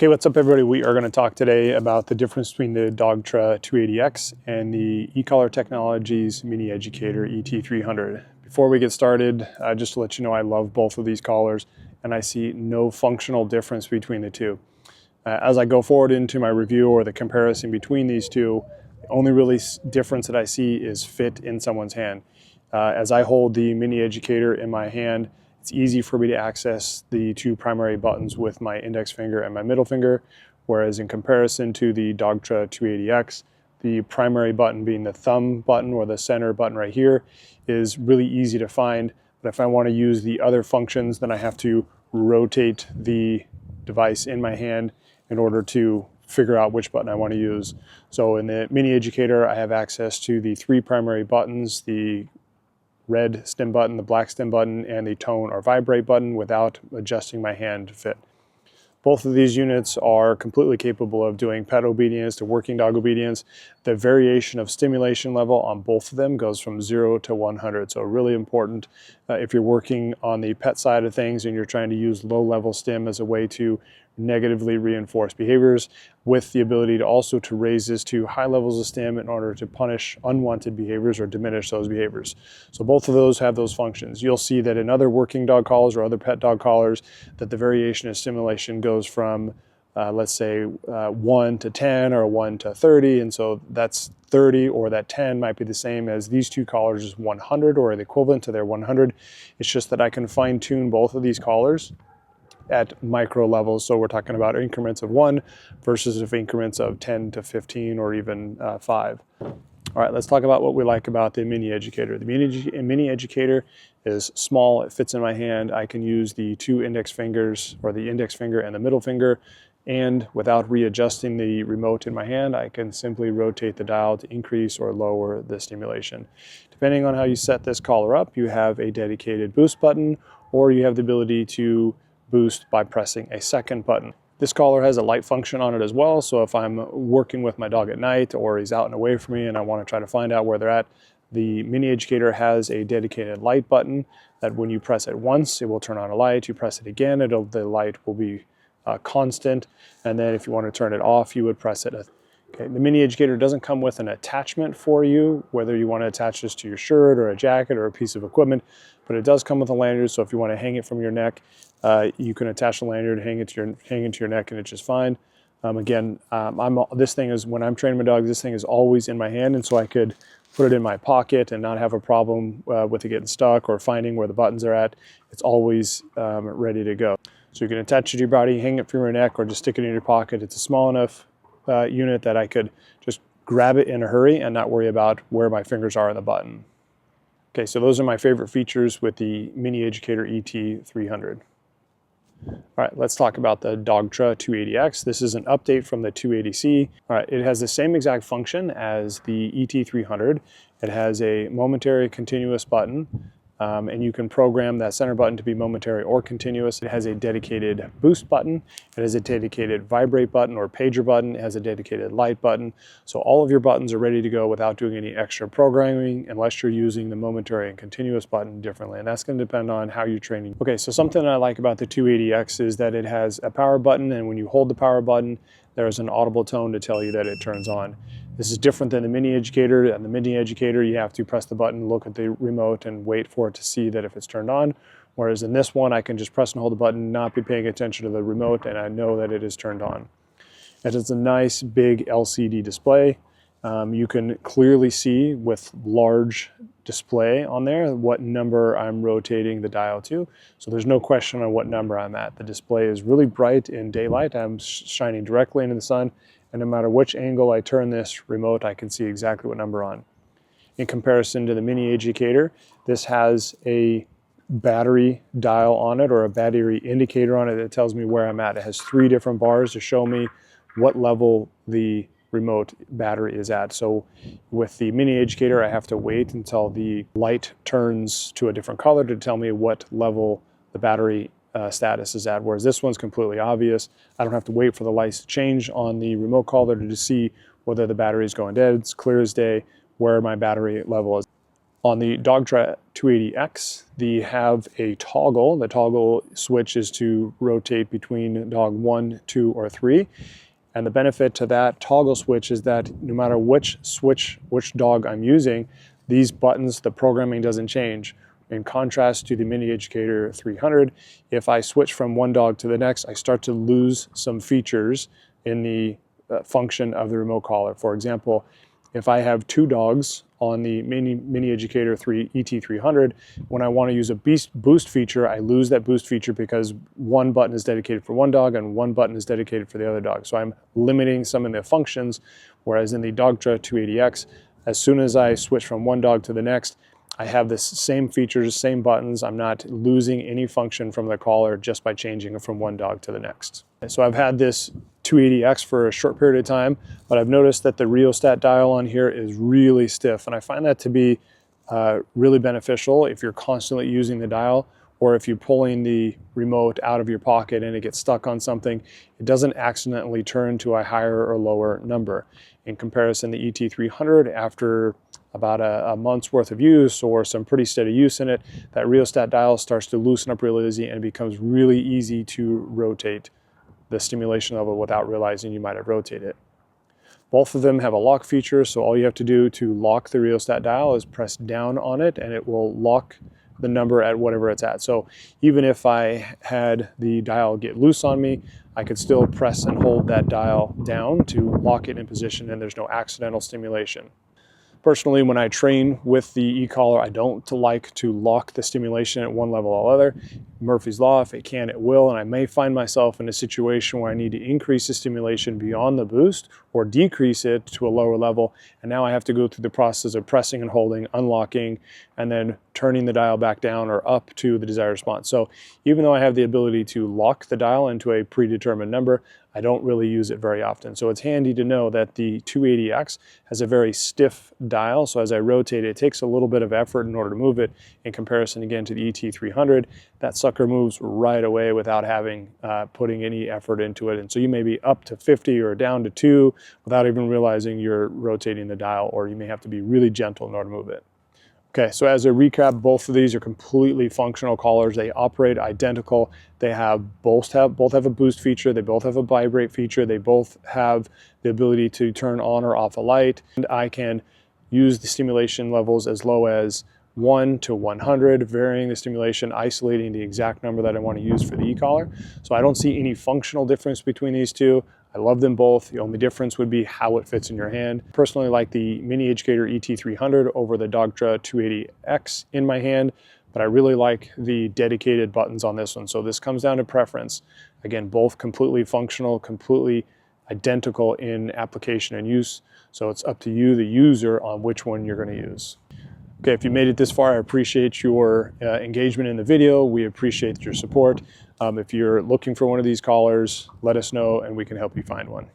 Okay, what's up everybody? We are going to talk today about the difference between the Dogtra 280X and the Ecollar Technologies Mini Educator ET300. Before we get started, just to let you know, I love both of these collars and I see no functional difference between the two. As I go forward into my review or the comparison between these two, the only really difference that I see is fit in someone's hand. As I hold the Mini Educator in my hand, it's easy for me to access the two primary buttons with my index finger and my middle finger, whereas in comparison to the Dogtra 280X, the primary button being the thumb button or the center button right here is really easy to find. But if I want to use the other functions, then I have to rotate the device in my hand in order to figure out which button I want to use. So in the Mini Educator, I have access to the three primary buttons, the red stim button, the black stim button, and the tone or vibrate button without adjusting my hand to fit. Both of these units are completely capable of doing pet obedience to working dog obedience. The variation of stimulation level on both of them goes from 0 to 100. So really important if you're working on the pet side of things and you're trying to use low-level stim as a way to negatively reinforce behaviors, with the ability to also to raise this to high levels of stim in order to punish unwanted behaviors or diminish those behaviors. So both of those have those functions. You'll see that in other working dog collars or other pet dog collars that the variation of stimulation goes from let's say 1 to 10 or 1 to 30, and so that's 30 or that 10 might be the same as these two collars is 100 or the equivalent to their 100. It's just that I can fine tune both of these collars at micro levels. So we're talking about increments of 1 versus if increments of 10 to 15 or even 5. All right, let's talk about what we like about the Mini Educator. The Mini Educator is small, it fits in my hand. I can use the two index fingers, or the index finger and the middle finger, and without readjusting the remote in my hand, I can simply rotate the dial to increase or lower the stimulation. Depending on how you set this collar up, you have a dedicated boost button, or you have the ability to boost by pressing a second button. This collar has a light function on it as well, so if I'm working with my dog at night or he's out and away from me and I want to try to find out where they're at, the Mini Educator has a dedicated light button that when you press it once, it will turn on a light. You press it again, the light will be constant, and then if you want to turn it off, you would press it. Okay, the Mini Educator doesn't come with an attachment for you, whether you want to attach this to your shirt or a jacket or a piece of equipment, but it does come with a lanyard, so if you want to hang it from your neck, you can attach the lanyard, hang it to your neck, and it's just fine. This thing is, when I'm training my dog, this thing is always in my hand, and so I could put it in my pocket and not have a problem with it getting stuck or finding where the buttons are at. It's always ready to go. So you can attach it to your body, hang it from your neck, or just stick it in your pocket. It's a small enough unit that I could just grab it in a hurry and not worry about where my fingers are on the button. Okay, so those are my favorite features with the Mini Educator ET300. All right, let's talk about the Dogtra 280X. This is an update from the 280C. All right, it has the same exact function as the ET300. It has a momentary continuous button, and you can program that center button to be momentary or continuous. It has a dedicated boost button. It has a dedicated vibrate button or pager button. It has a dedicated light button. So all of your buttons are ready to go without doing any extra programming unless you're using the momentary and continuous button differently. And that's going to depend on how you're training. Okay, so something that I like about the 280X is that it has a power button, and when you hold the power button, there's an audible tone to tell you that it turns on. This is different than the Mini Educator. And the Mini Educator, you have to press the button, look at the remote, and wait for it to see that if it's turned on. Whereas in this one, I can just press and hold the button, not be paying attention to the remote, and I know that it is turned on. It is a nice big LCD display. You can clearly see with large display on there what number I'm rotating the dial to. So there's no question on what number I'm at. The display is really bright in daylight. I'm shining directly into the sun, and no matter which angle I turn this remote, I can see exactly what number on. In comparison to the Mini Educator, this has a battery dial on it, or a battery indicator on it that tells me where I'm at. It has 3 different bars to show me what level the remote battery is at. So with the Mini Educator, I have to wait until the light turns to a different color to tell me what level the battery status is at, whereas this one's completely obvious. I don't have to wait for the lights to change on the remote collar to see whether the battery is going dead. It's clear as day where my battery level is. On the Dogtra 280X, they have a toggle. The toggle switch is to rotate between dog 1, 2, or 3. And the benefit to that toggle switch is that no matter which dog I'm using, these buttons, the programming doesn't change. In contrast to the Mini Educator 300, if I switch from one dog to the next, I start to lose some features in the function of the remote collar. For example, if I have two dogs on the Mini Educator ET300, when I want to use a boost feature, I lose that boost feature because one button is dedicated for one dog and one button is dedicated for the other dog. So I'm limiting some of the functions, whereas in the Dogtra 280X, as soon as I switch from one dog to the next, I have the same features, same buttons. I'm not losing any function from the collar just by changing it from one dog to the next. So I've had this 280X for a short period of time, but I've noticed that the rheostat dial on here is really stiff, and I find that to be really beneficial if you're constantly using the dial, or if you're pulling the remote out of your pocket and it gets stuck on something, it doesn't accidentally turn to a higher or lower number. In comparison, the ET300, after about a month's worth of use or some pretty steady use in it, that rheostat dial starts to loosen up really easy and it becomes really easy to rotate the stimulation level without realizing you might have rotated it. Both of them have a lock feature, so all you have to do to lock the rheostat dial is press down on it and it will lock the number at whatever it's at. So even if I had the dial get loose on me, I could still press and hold that dial down to lock it in position and there's no accidental stimulation. Personally, when I train with the Ecollar, I don't like to lock the stimulation at one level or other. Murphy's Law, if it can, it will, and I may find myself in a situation where I need to increase the stimulation beyond the boost or decrease it to a lower level, and now I have to go through the process of pressing and holding, unlocking, and then turning the dial back down or up to the desired response. So even though I have the ability to lock the dial into a predetermined number, I don't really use it very often. So it's handy to know that the 280X has a very stiff dial. So as I rotate it, it takes a little bit of effort in order to move it. In comparison again to the ET300, that sucker moves right away without having putting any effort into it. And so you may be up to 50 or down to 2 without even realizing you're rotating the dial, or you may have to be really gentle in order to move it. Okay, so as a recap, both of these are completely functional collars. They operate identical. They both have a boost feature. They both have a vibrate feature. They both have the ability to turn on or off a light. And I can use the stimulation levels as low as 1 to 100, varying the stimulation, isolating the exact number that I want to use for the Ecollar. So I don't see any functional difference between these two. I love them both. The only difference would be how it fits in your hand. Personally, I like the Mini Educator ET300 over the Dogtra 280X in my hand, but I really like the dedicated buttons on this one. So this comes down to preference. Again, both completely functional, completely identical in application and use. So it's up to you, the user, on which one you're going to use. Okay, if you made it this far, I appreciate your engagement in the video. We appreciate your support. If you're looking for one of these collars, let us know and we can help you find one.